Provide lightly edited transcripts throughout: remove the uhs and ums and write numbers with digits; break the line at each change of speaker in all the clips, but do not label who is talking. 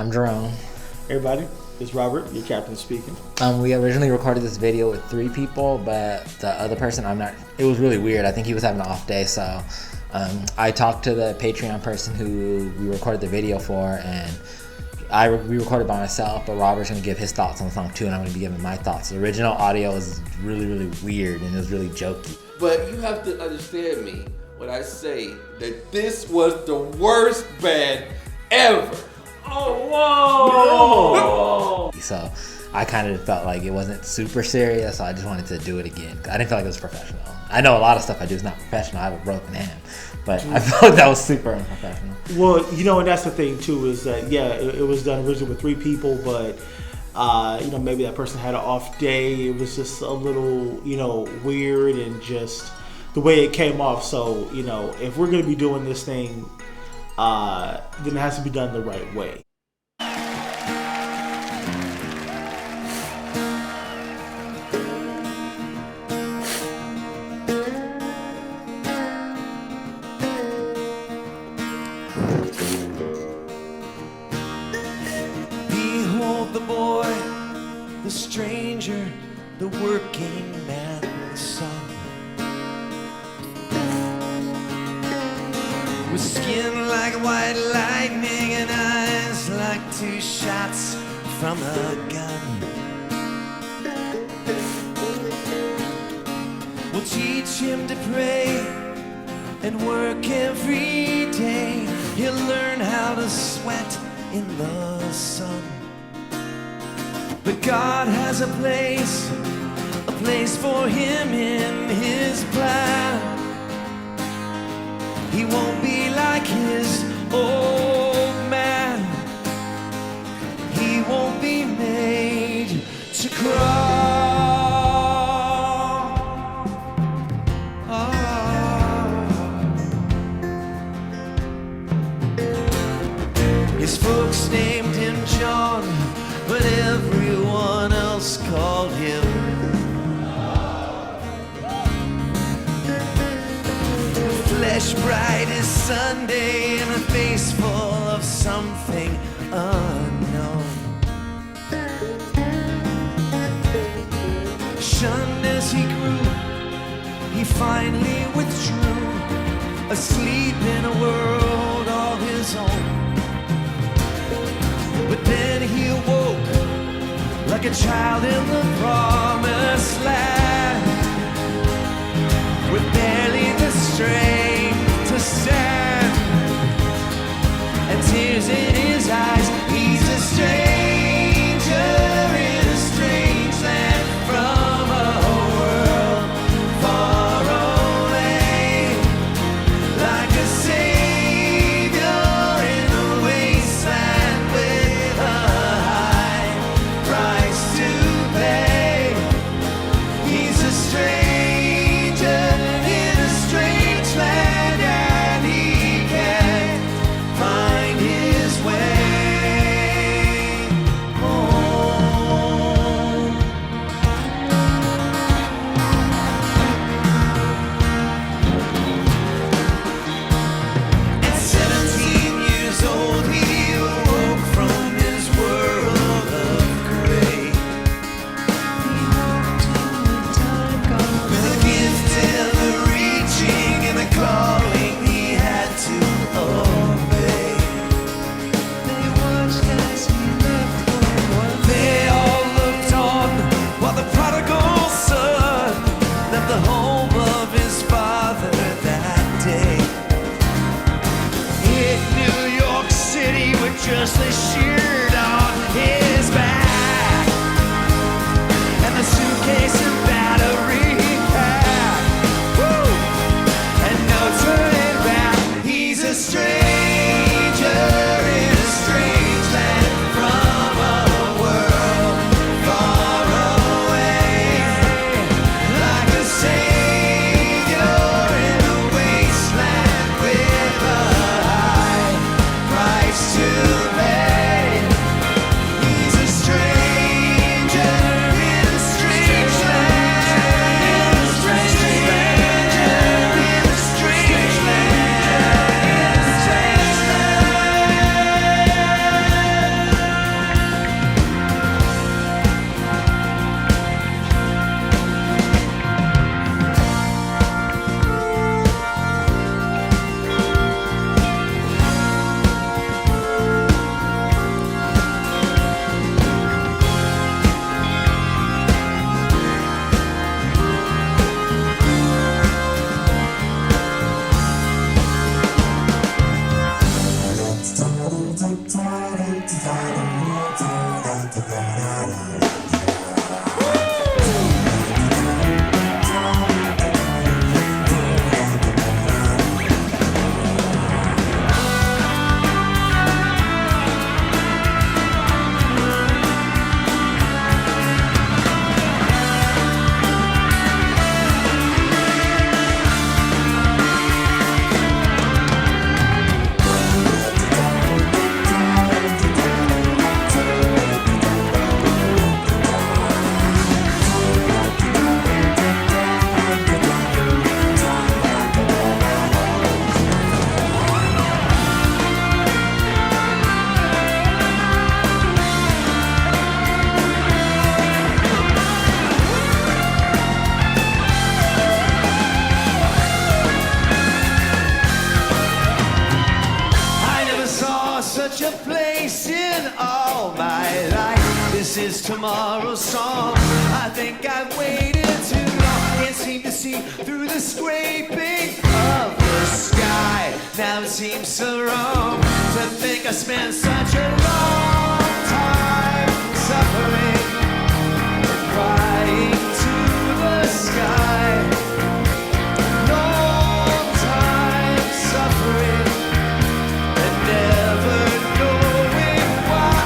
I'm Jerome.
Everybody, it's Robert, your captain speaking.
We originally recorded this video with 3 people, but the other person, it was really weird. I think he was having an off day, so I talked to the Patreon person who we recorded the video for, and we recorded by myself, but Robert's going to give his thoughts on the song too, and I'm going to be giving my thoughts. The original audio is really, really weird, and it was really jokey.
But you have to understand me when I say that this was the worst band ever.
Oh, whoa!
So I kind of felt like it wasn't super serious, so I just wanted to do it again. I didn't feel like it was professional. I know a lot of stuff I do is not professional. I have a broken hand, but I felt like that was super unprofessional.
Well, and that's the thing too, is that it was done originally with 3 people, but maybe that person had an off day. It was just a little, weird, and just the way it came off. So, if we're gonna be doing this thing, then it has to be done the right way.
Behold the boy, the stranger, the working man's son, with skin like white lightning and eyes like 2 shots from a gun. We'll teach him to pray and work every day. He'll learn how to sweat in the sun. But God has a place for him in his plan. He won't be like his old man. He won't be made to crawl. His folks named him John, but everyone else called him flesh bright as Sunday and a face full of something unknown. Shunned as he grew, he finally withdrew, asleep in a world all his own. But then he awoke like a child in the promised land, with barely the strength to stand, and tears in his eyes. He's a stranger in a strange land, from a world far away, like a savior in a wasteland with a high price to pay. He's a stranger in a strange land. is tomorrow's song. I think I've waited too long. Can't seem to see through the scraping of the sky. Now it seems so wrong to think I spent such a long time suffering, crying to the sky. Long time suffering and never knowing why.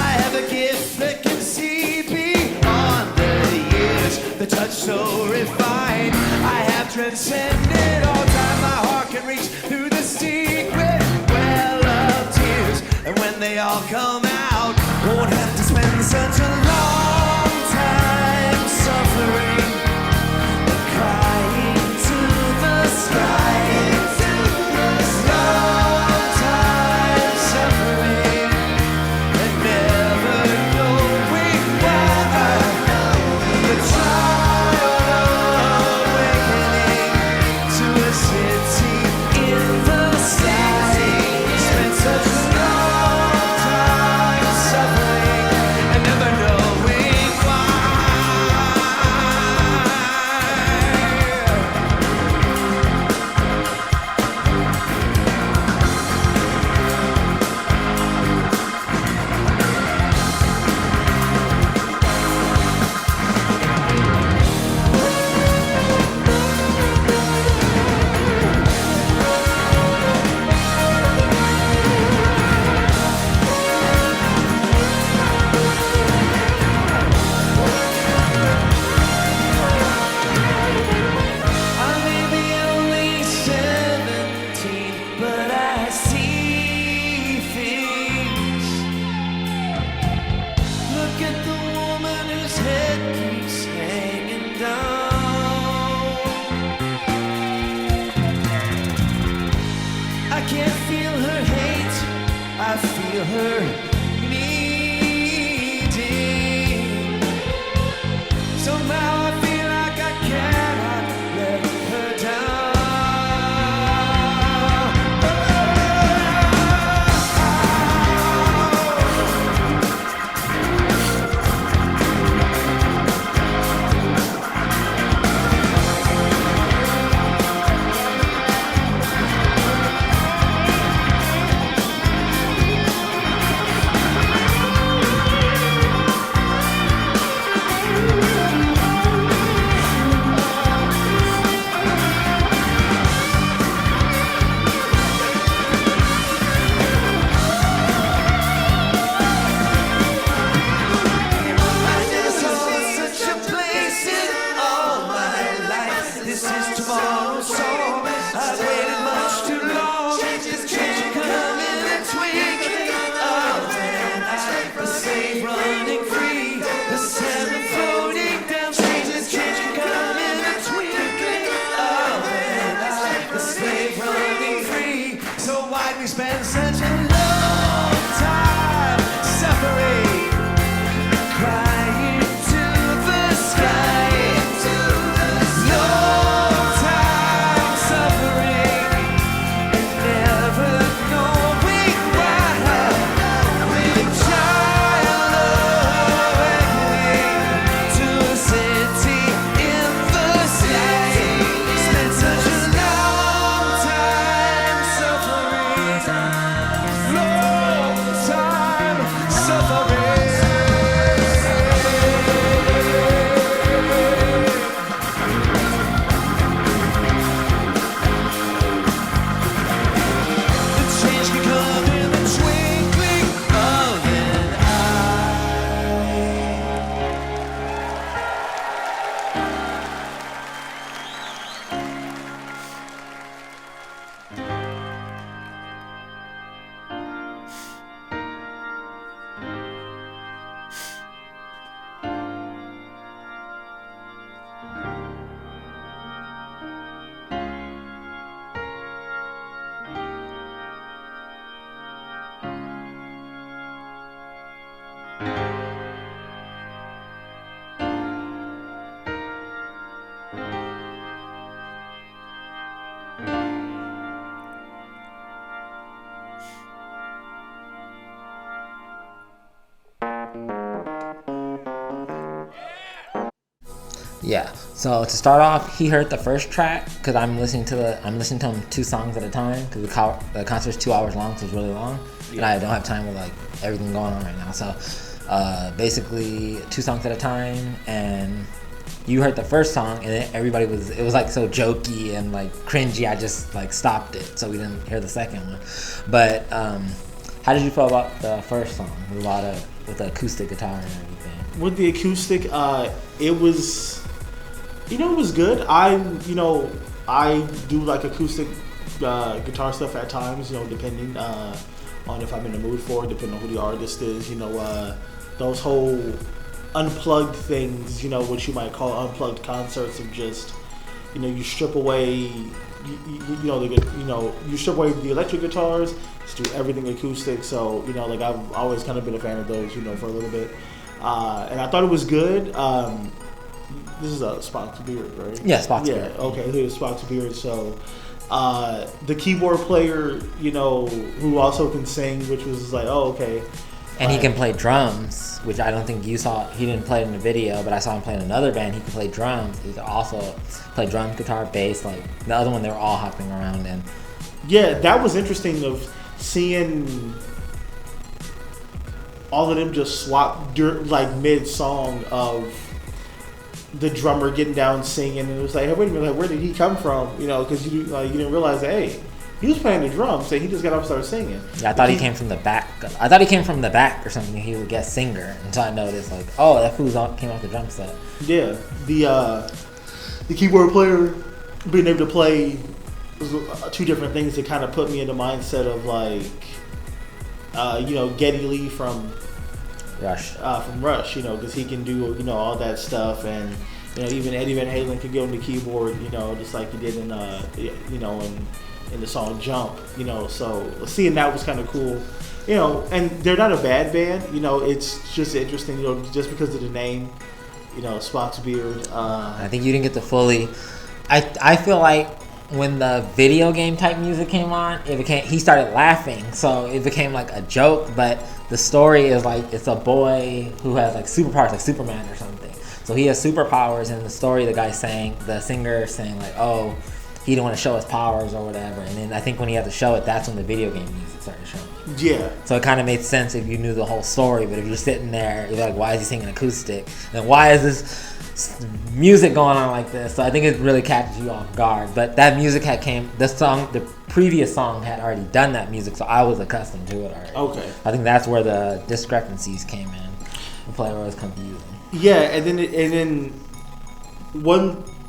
I have a gift that can see beyond the years, the touch so refined. I have transcended all time. My heart can reach through the secret well of tears, and when they all come out, won't have to spend such a long time suffering and crying to the sky. Long time suffering and never knowing why. The child awakening to a city in the sky. Spent such a long time suffering and never knowing why. I may be only 17, but I see things. Look at the woman whose head keeps hanging down. I can't feel her hate, I feel her needing. Somehow I feel like I cannot let her down. I never saw such a place in all my life. This is tomorrow's song. I've waited much too long. Changes can come in a twinkling of an eye. The slave running free, the seven floating down. Changes can come in a twinkling of an eye. The slave running free. So why'd we spend such a long time suffering? Crying to the sky. Long time suffering and never knowing why. The child awakening to a city in the sky. Spent such a long time suffering.
Yeah. So to start off, he heard the first track because I'm listening to him 2 songs at a time because the concert's 2 hours long, so it's really long, and I don't have time with like everything going on right now. So basically 2 songs at a time, and you heard the first song, and then it was like so jokey and like cringy. I just like stopped it, so we didn't hear the second one. But how did you feel about the first song? With the acoustic guitar and everything.
With the acoustic, it was, it was good. I do like acoustic guitar stuff at times, depending on if I'm in the mood for it, depending on who the artist is. Those whole unplugged things, what you might call unplugged concerts of just, you strip away, you strip away the electric guitars, just do everything acoustic. So, like I've always kind of been a fan of those, for a little bit. And I thought it was good. This is a Spock's Beard, right?
Yeah, Spock's Beard.
Yeah, okay, here's Spock's Beard. So, the keyboard player, who also can sing, which was like, oh, okay.
And he can play drums, which I don't think you saw. He didn't play it in the video, but I saw him play in another band. He could play drums. He could also play drums, guitar, bass. Like the other one, they were all hopping around. And
yeah, that was interesting of seeing all of them just swap like mid-song of the drummer getting down singing, and it was like, hey, wait a minute, like, where did he come from? Because you didn't realize that, hey, he was playing the drums, so he just got up and started singing.
Yeah, I thought he came from the back. I thought he came from the back or something. He would guest singer until I noticed, like, oh, that fool came off the drum set.
Yeah, the keyboard player being able to play 2 different things that kind of put me in the mindset of like, Geddy Lee from
Rush.
Because he can do all that stuff, and even Eddie Van Halen could get on the keyboard, just like he did in in the song Jump, so seeing that was kind of cool, and they're not a bad band, it's just interesting, just because of the name, Spock's Beard.
I think you didn't get to fully. I feel like when the video game type music came on, he started laughing, so it became like a joke. But the story is like it's a boy who has like superpowers, like Superman or something. So he has superpowers, and the story, the singer saying like, oh, he didn't want to show his powers or whatever. And then I think when he had to show it, that's when the video game music started showing.
Yeah.
So it kind of made sense if you knew the whole story. But if you're sitting there, you're like, why is he singing acoustic? And why is this music going on like this? So I think it really catches you off guard. But that music the previous song had already done that music, so I was accustomed to it already.
Okay.
I think that's where the discrepancies came in. The player was confusing.
Yeah, and then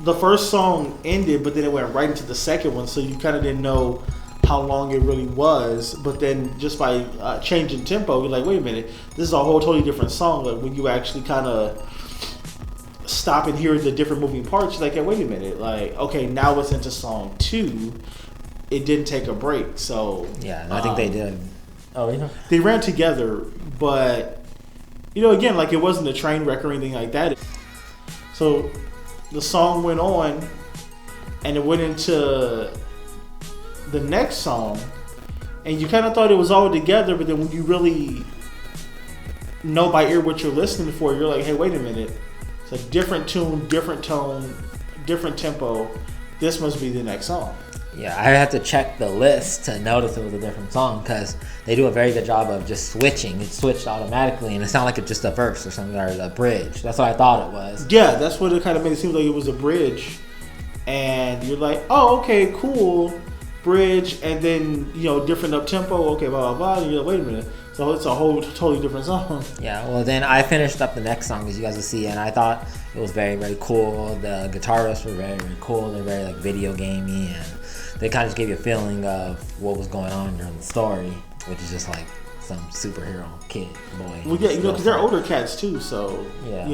the first song ended, but then it went right into the second one, so you kind of didn't know how long it really was. But then just by changing tempo, you're like, wait a minute, this is a whole totally different song. Like when you actually kind of stop and hear the different moving parts, you're like, hey, wait a minute, like, okay, now it's into song 2. It didn't take a break, so
yeah, I think they did. Oh,
they ran together, but again, like it wasn't a train wreck or anything like that. So the song went on, and it went into the next song, and you kind of thought it was all together, but then when you really know by ear what you're listening for, you're like, hey, wait a minute, it's a different tune, different tone, different tempo. This must be the next song.
Yeah, I had to check the list to notice it was a different song because they do a very good job of just switching. It switched automatically, and it sounded like it's just a verse or something, or a bridge. That's what I thought it was.
Yeah, that's what it kind of made it seem like it was a bridge. And you're like, oh, okay, cool, bridge, and then, different up-tempo, okay, blah, blah, blah, and you're like, wait a minute. So it's a whole totally different song.
Yeah, well, then I finished up the next song, as you guys will see, and I thought it was very, very cool. The guitar riffs were very, very cool. They're very, like, video gamey, and they kind of just gave you a feeling of what was going on during the story, which is just like some superhero kid boy.
Well, yeah, because they're older cats too, so
yeah.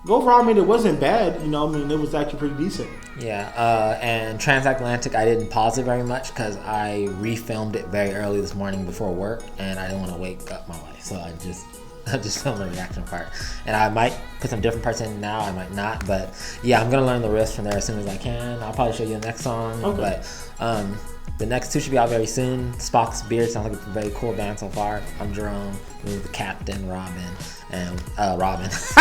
Overall, I mean, it wasn't bad. It was actually pretty decent.
Yeah, and Transatlantic, I didn't pause it very much because I refilmed it very early this morning before work, and I didn't want to wake up my wife, so I just I just filmed the reaction part. And I might put some different parts in now, I might not. But yeah, I'm going to learn the riffs from there as soon as I can. I'll probably show you the next song.
Okay.
But the next two should be out very soon. Spock's Beard sounds like a very cool band so far. I'm Jerome. This is the Captain, Robin. And Robin. This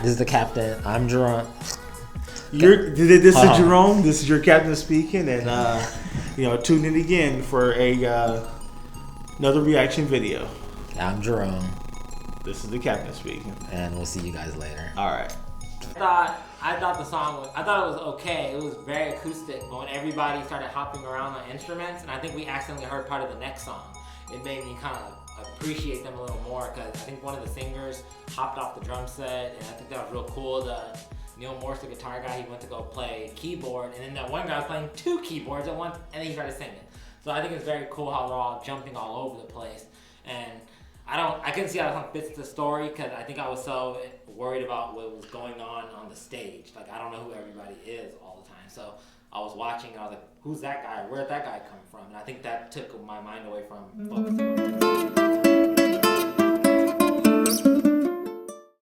is the Captain. I'm Jerome.
This is Jerome. This is your captain speaking, and tune in again for another reaction video.
I'm Jerome,
This is the captain speaking,
and we'll see you guys later.
all right.
I thought the song I thought it was okay. It was very acoustic, but when everybody started hopping around on instruments, and I think we accidentally heard part of the next song, it made me kind of appreciate them a little more, because I think one of the singers hopped off the drum set, and I think that was real cool. Neil Morse, the guitar guy, he went to go play keyboard, and then that one guy was playing two keyboards at once, and then he started singing. So I think it's very cool how they're all jumping all over the place. And I couldn't see how the song fits the story, because I think I was so worried about what was going on the stage. Like, I don't know who everybody is all the time. So I was watching, and I was like, who's that guy? Where'd that guy come from? And I think that took my mind away from focusing on it.